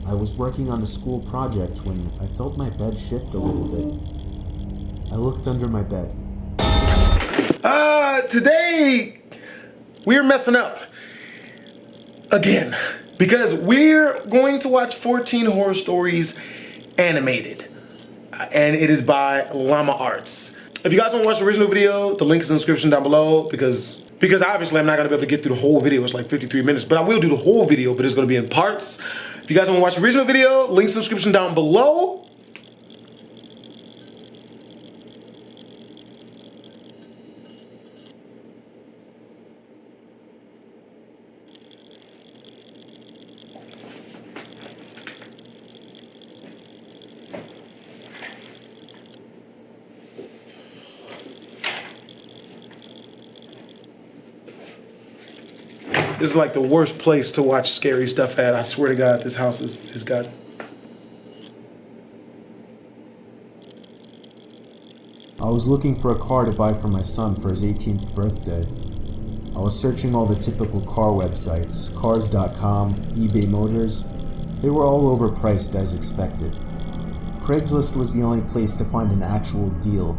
I was working on a school project when I felt my bed shift a little bit. I looked under my bed. Today we're messing up again because we're going to watch 14 Horror Stories animated, and it is by Llama Arts. If you guys want to watch the original video, the link is in the description down below because obviously I'm not going to be able to get through the whole video. It's like 53 minutes, but I will do the whole video, but it's going to be in parts. If you guys want to watch the original video, links in the description down below. This is like the worst place to watch scary stuff at. I swear to God, this house is God. I was looking for a car to buy for my son for his 18th birthday. I was searching all the typical car websites, cars.com, eBay Motors. They were all overpriced as expected. Craigslist was the only place to find an actual deal.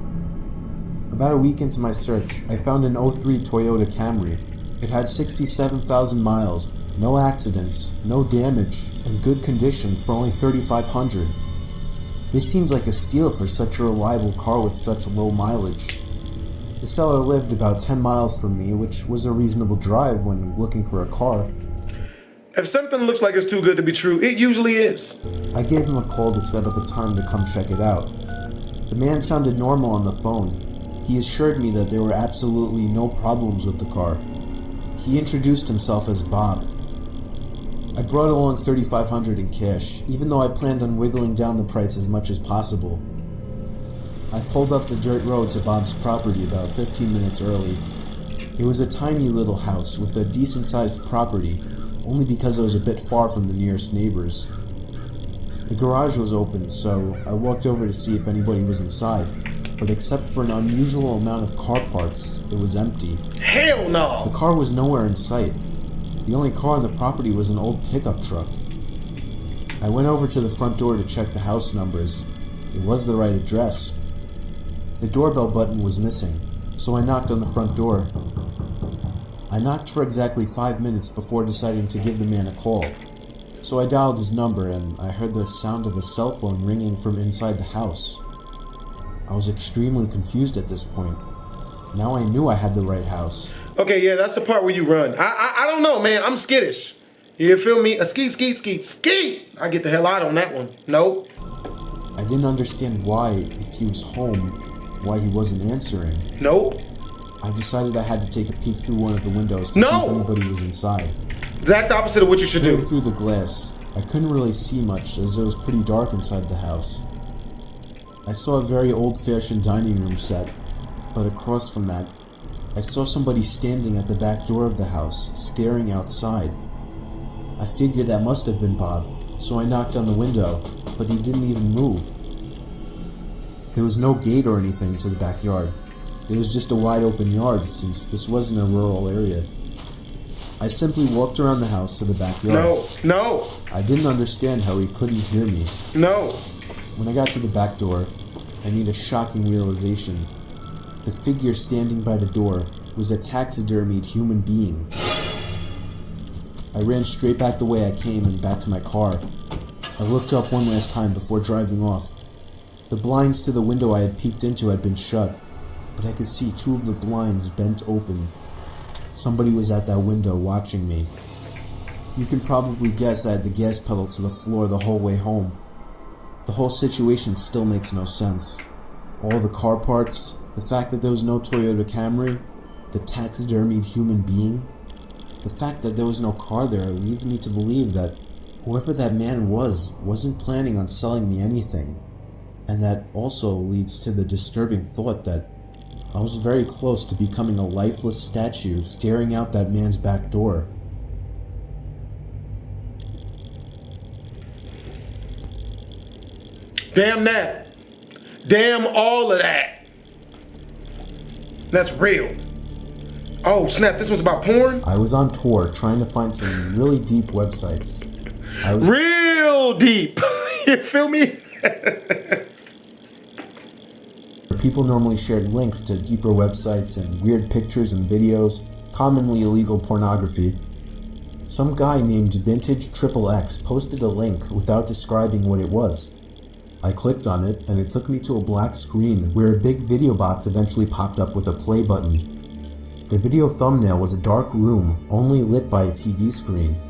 About a week into my search, I found an 03 Toyota Camry. It had 67,000 miles, no accidents, no damage, and good condition for only $3,500. This seemed like a steal for such a reliable car with such low mileage. The seller lived about 10 miles from me, which was a reasonable drive when looking for a car. If something looks like it's too good to be true, it usually is. I gave him a call to set up a time to come check it out. The man sounded normal on the phone. He assured me that there were absolutely no problems with the car. He introduced himself as Bob. I brought along $3,500 in cash, even though I planned on wiggling down the price as much as possible. I pulled up the dirt road to Bob's property about 15 minutes early. It was a tiny little house with a decent-sized property, only because I was a bit far from the nearest neighbors. The garage was open, so I walked over to see if anybody was inside, but except for an unusual amount of car parts, it was empty. Hell no! The car was nowhere in sight. The only car on the property was an old pickup truck. I went over to the front door to check the house numbers. It was the right address. The doorbell button was missing, so I knocked on the front door. I knocked for exactly 5 minutes before deciding to give the man a call. So I dialed his number and I heard the sound of a cell phone ringing from inside the house. I was extremely confused at this point. Now I knew I had the right house. Okay, yeah, that's the part where you run. I don't know, man. I'm skittish. You feel me? A skeet. I get the hell out on that one. Nope. I didn't understand why, if he was home, why he wasn't answering. Nope. I decided I had to take a peek through one of the windows to see if anybody was inside. Exact opposite of what you should do. Peering through the glass, I couldn't really see much as it was pretty dark inside the house. I saw a very old-fashioned dining room set, but across from that, I saw somebody standing at the back door of the house, staring outside. I figured that must have been Bob, so I knocked on the window, but he didn't even move. There was no gate or anything to the backyard. It was just a wide open yard since this wasn't a rural area. I simply walked around the house to the backyard. No. I didn't understand how he couldn't hear me. No. When I got to the back door, I made a shocking realization. The figure standing by the door was a taxidermied human being. I ran straight back the way I came and back to my car. I looked up one last time before driving off. The blinds to the window I had peeked into had been shut, but I could see two of the blinds bent open. Somebody was at that window watching me. You can probably guess I had the gas pedal to the floor the whole way home. The whole situation still makes no sense. All the car parts, the fact that there was no Toyota Camry, the taxidermied human being. The fact that there was no car there leads me to believe that whoever that man wasn't planning on selling me anything. And that also leads to the disturbing thought that I was very close to becoming a lifeless statue staring out that man's back door. Damn that. Damn all of that. That's real. Oh snap, this one's about porn? I was on tour trying to find some really deep websites. Real real deep. You feel me? People normally shared links to deeper websites and weird pictures and videos, commonly illegal pornography. Some guy named Vintage XXX posted a link without describing what it was. I clicked on it and it took me to a black screen where a big video box eventually popped up with a play button. The video thumbnail was a dark room only lit by a TV screen.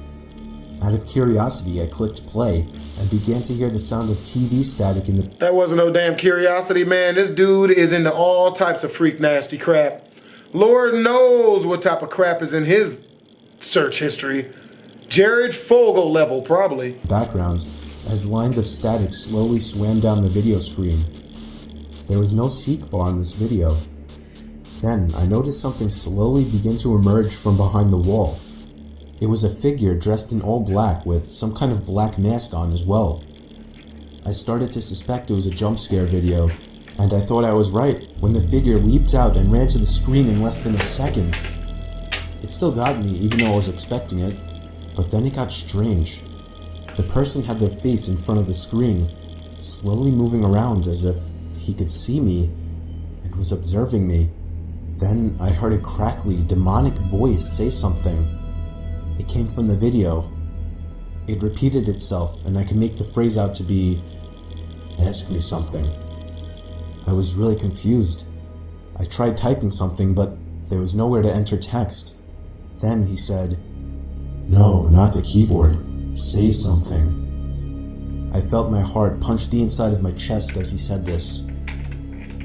Out of curiosity, I clicked play and began to hear the sound of TV static in the... That wasn't no damn curiosity, man. This dude is into all types of freak nasty crap. Lord knows what type of crap is in his search history. Jared Fogle level, probably. Background, as lines of static slowly swam down the video screen. There was no seek bar in this video. Then I noticed something slowly begin to emerge from behind the wall. It was a figure dressed in all black with some kind of black mask on as well. I started to suspect it was a jump scare video, and I thought I was right when the figure leaped out and ran to the screen in less than a second. It still got me even though I was expecting it, but then it got strange. The person had their face in front of the screen, slowly moving around as if he could see me and was observing me. Then I heard a crackly, demonic voice say something. It came from the video. It repeated itself, and I could make the phrase out to be, "Ask me something." I was really confused. I tried typing something, but there was nowhere to enter text. Then he said, "No, not the keyboard. Say something." I felt my heart punch the inside of my chest as he said this.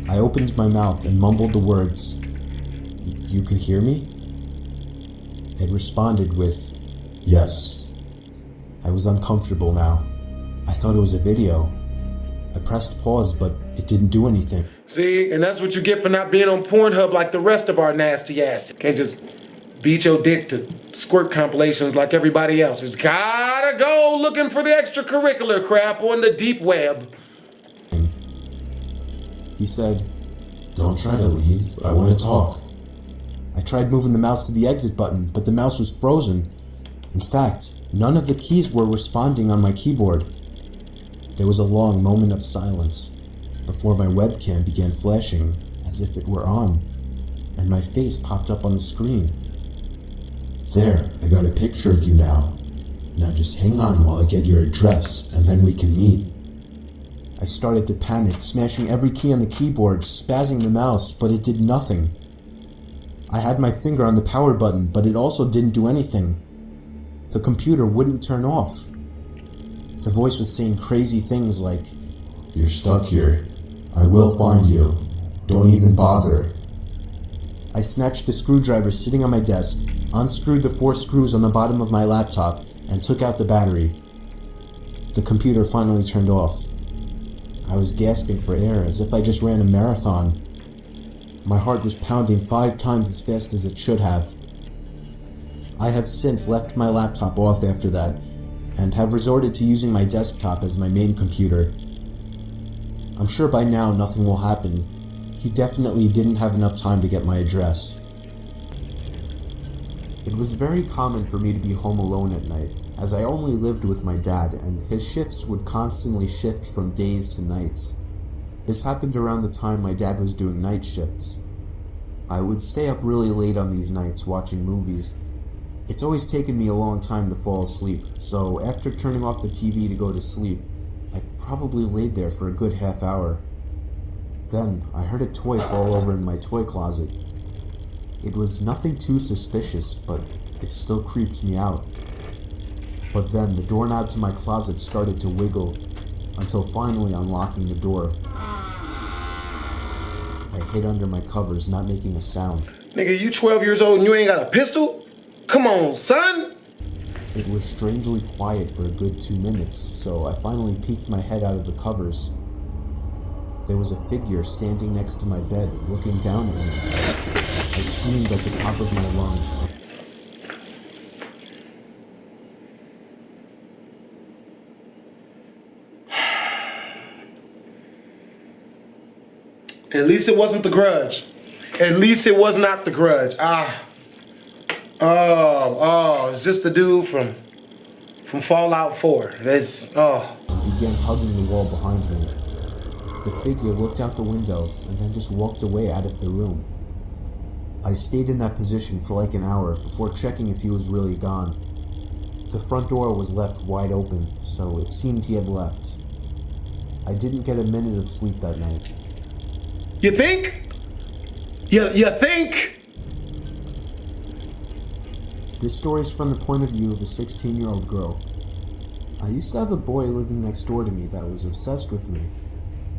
I opened my mouth and mumbled the words, "You can hear me?" It responded with, "Yes." I was uncomfortable now. I thought it was a video. I pressed pause, but it didn't do anything. See, and that's what you get for not being on Pornhub like the rest of our nasty ass. Can't just beat your dick to squirt compilations like everybody else. It's gotta go looking for the extracurricular crap on the deep web. He said, "Don't try to leave. I want to talk." I tried moving the mouse to the exit button, but the mouse was frozen. In fact, none of the keys were responding on my keyboard. There was a long moment of silence before my webcam began flashing as if it were on, and my face popped up on the screen. "There, I got a picture of you now. Now just hang on while I get your address, and then we can meet." I started to panic, smashing every key on the keyboard, spazzing the mouse, but it did nothing. I had my finger on the power button, but it also didn't do anything. The computer wouldn't turn off. The voice was saying crazy things like, "You're stuck here. I will find you. Don't even bother." I snatched the screwdriver sitting on my desk, unscrewed the 4 screws on the bottom of my laptop, and took out the battery. The computer finally turned off. I was gasping for air as if I just ran a marathon. My heart was pounding 5 times as fast as it should have. I have since left my laptop off after that, and have resorted to using my desktop as my main computer. I'm sure by now nothing will happen. He definitely didn't have enough time to get my address. It was very common for me to be home alone at night, as I only lived with my dad, and his shifts would constantly shift from days to nights. This happened around the time my dad was doing night shifts. I would stay up really late on these nights watching movies. It's always taken me a long time to fall asleep, so after turning off the TV to go to sleep, I probably laid there for a good half hour. Then I heard a toy fall over in my toy closet. It was nothing too suspicious, but it still creeped me out. But then the doorknob to my closet started to wiggle, until finally unlocking the door. I hid under my covers, not making a sound. Nigga, you 12 years old and you ain't got a pistol? Come on, son! It was strangely quiet for a good 2 minutes, so I finally peeked my head out of the covers. There was a figure standing next to my bed, looking down at me. I screamed at the top of my lungs. At least it wasn't The Grudge. At least it was not The Grudge. It's just the dude from Fallout 4. That's, oh. And began hugging the wall behind me. The figure looked out the window and then just walked away out of the room. I stayed in that position for like an hour before checking if he was really gone. The front door was left wide open, so it seemed he had left. I didn't get a minute of sleep that night. You think? You think? This story is from the point of view of a 16-year-old girl. I used to have a boy living next door to me that was obsessed with me.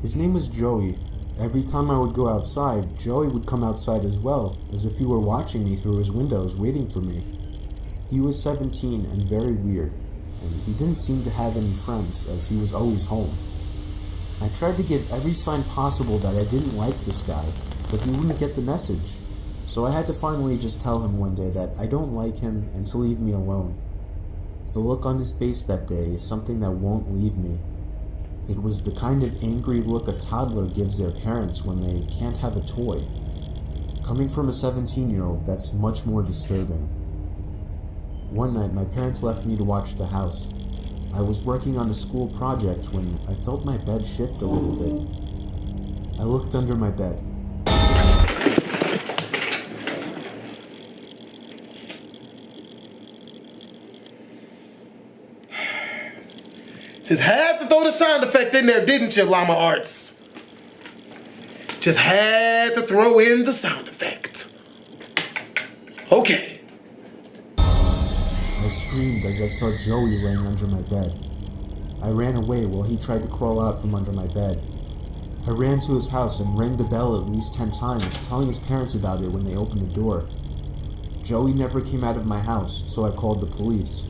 His name was Joey. Every time I would go outside, Joey would come outside as well, as if he were watching me through his windows, waiting for me. He was 17 and very weird, and he didn't seem to have any friends, as he was always home. I tried to give every sign possible that I didn't like this guy, but he wouldn't get the message. So I had to finally just tell him one day that I don't like him and to leave me alone. The look on his face that day is something that won't leave me. It was the kind of angry look a toddler gives their parents when they can't have a toy. Coming from a 17-year-old, that's much more disturbing. One night, my parents left me to watch the house. I was working on a school project when I felt my bed shift a little bit. I looked under my bed. Just had to throw the sound effect in there, didn't you, Llama Arts? Just had to throw in the sound effect. Okay. I screamed as I saw Joey laying under my bed. I ran away while he tried to crawl out from under my bed. I ran to his house and rang the bell at least 10 times, telling his parents about it when they opened the door. Joey never came out of my house, so I called the police.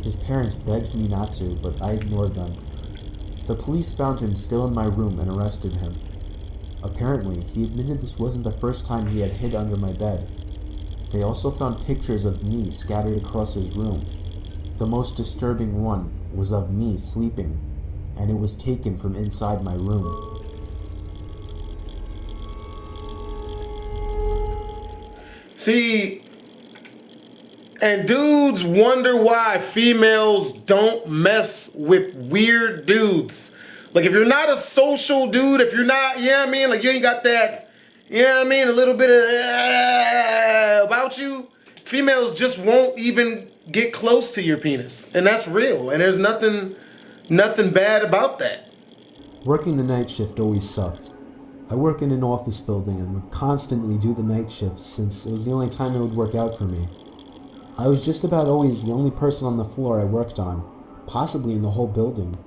His parents begged me not to, but I ignored them. The police found him still in my room and arrested him. Apparently, he admitted this wasn't the first time he had hid under my bed. They also found pictures of me scattered across his room. The most disturbing one was of me sleeping, and it was taken from inside my room. See, and dudes wonder why females don't mess with weird dudes. Like, if you're not a social dude, if you're not, you know what I mean? Like, you ain't got that, you know what I mean? A little bit of about you. Females just won't even get close to your penis. And that's real. And there's nothing bad about that. Working the night shift always sucked. I work in an office building and would constantly do the night shift since it was the only time it would work out for me. I was just about always the only person on the floor I worked on, possibly in the whole building.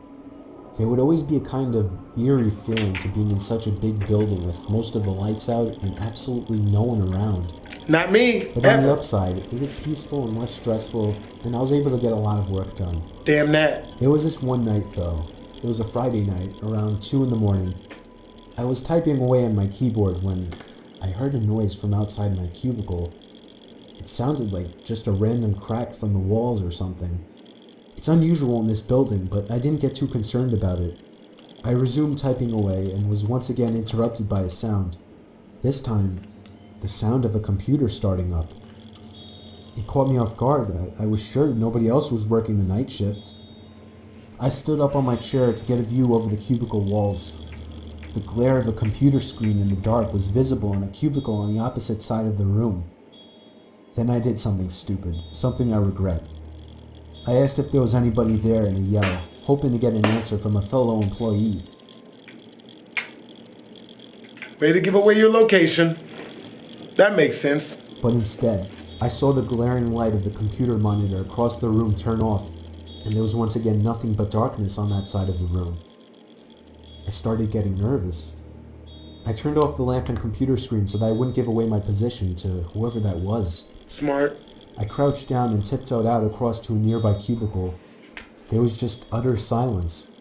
There would always be a kind of eerie feeling to being in such a big building with most of the lights out and absolutely no one around. Not me. But on the upside, it was peaceful and less stressful, and I was able to get a lot of work done. Damn that. There was this one night though. It was a Friday night, around 2 in the morning. I was typing away on my keyboard when I heard a noise from outside my cubicle. It sounded like just a random crack from the walls or something. It's unusual in this building, but I didn't get too concerned about it. I resumed typing away and was once again interrupted by a sound. This time, the sound of a computer starting up. It caught me off guard. I was sure nobody else was working the night shift. I stood up on my chair to get a view over the cubicle walls. The glare of a computer screen in the dark was visible in a cubicle on the opposite side of the room. Then I did something stupid, something I regret. I asked if there was anybody there in a yell, hoping to get an answer from a fellow employee. Way to give away your location. That makes sense. But instead, I saw the glaring light of the computer monitor across the room turn off, and there was once again nothing but darkness on that side of the room. I started getting nervous. I turned off the lamp and computer screen so that I wouldn't give away my position to whoever that was. Smart. I crouched down and tiptoed out across to a nearby cubicle. There was just utter silence.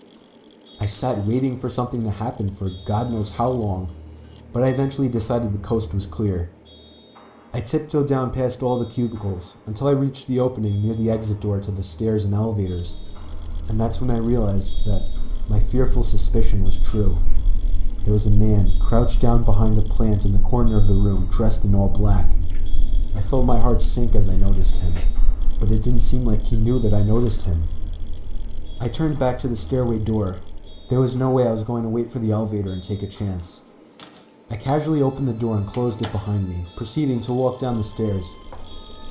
I sat waiting for something to happen for God knows how long, but I eventually decided the coast was clear. I tiptoed down past all the cubicles until I reached the opening near the exit door to the stairs and elevators, and that's when I realized that my fearful suspicion was true. There was a man crouched down behind a plant in the corner of the room, dressed in all black. I felt my heart sink as I noticed him, but it didn't seem like he knew that I noticed him. I turned back to the stairway door. There was no way I was going to wait for the elevator and take a chance. I casually opened the door and closed it behind me, proceeding to walk down the stairs.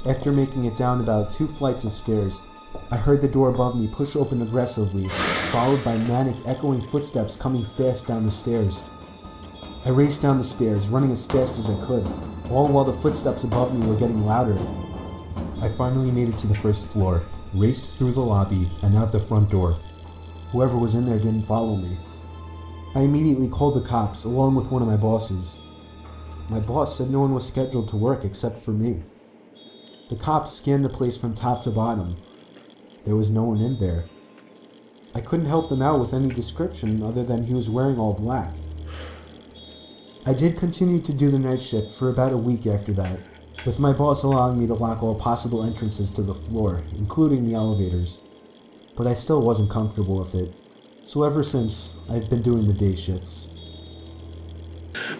After making it down about 2 flights of stairs, I heard the door above me push open aggressively, followed by manic, echoing footsteps coming fast down the stairs. I raced down the stairs, running as fast as I could, all while the footsteps above me were getting louder. I finally made it to the first floor, raced through the lobby, and out the front door. Whoever was in there didn't follow me. I immediately called the cops, along with one of my bosses. My boss said no one was scheduled to work except for me. The cops scanned the place from top to bottom. There was no one in there. I couldn't help them out with any description other than he was wearing all black. I did continue to do the night shift for about a week after that, with my boss allowing me to lock all possible entrances to the floor, including the elevators. But I still wasn't comfortable with it, so ever since, I've been doing the day shifts.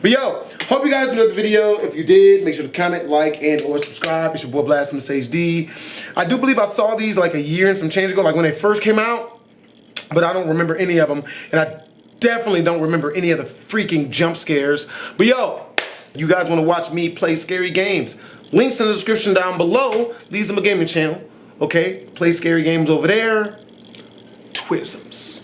But yo, hope you guys enjoyed the video. If you did, make sure to comment, like, and or subscribe. It's your boy Blastphamoushd. I do believe I saw these like a year and some change ago, like when they first came out, but I don't remember any of them, and I definitely don't remember any of the freaking jump scares. But yo, you guys want to watch me play scary games? Links in the description down below. Lee's my gaming channel. Okay, play scary games over there. Twisms.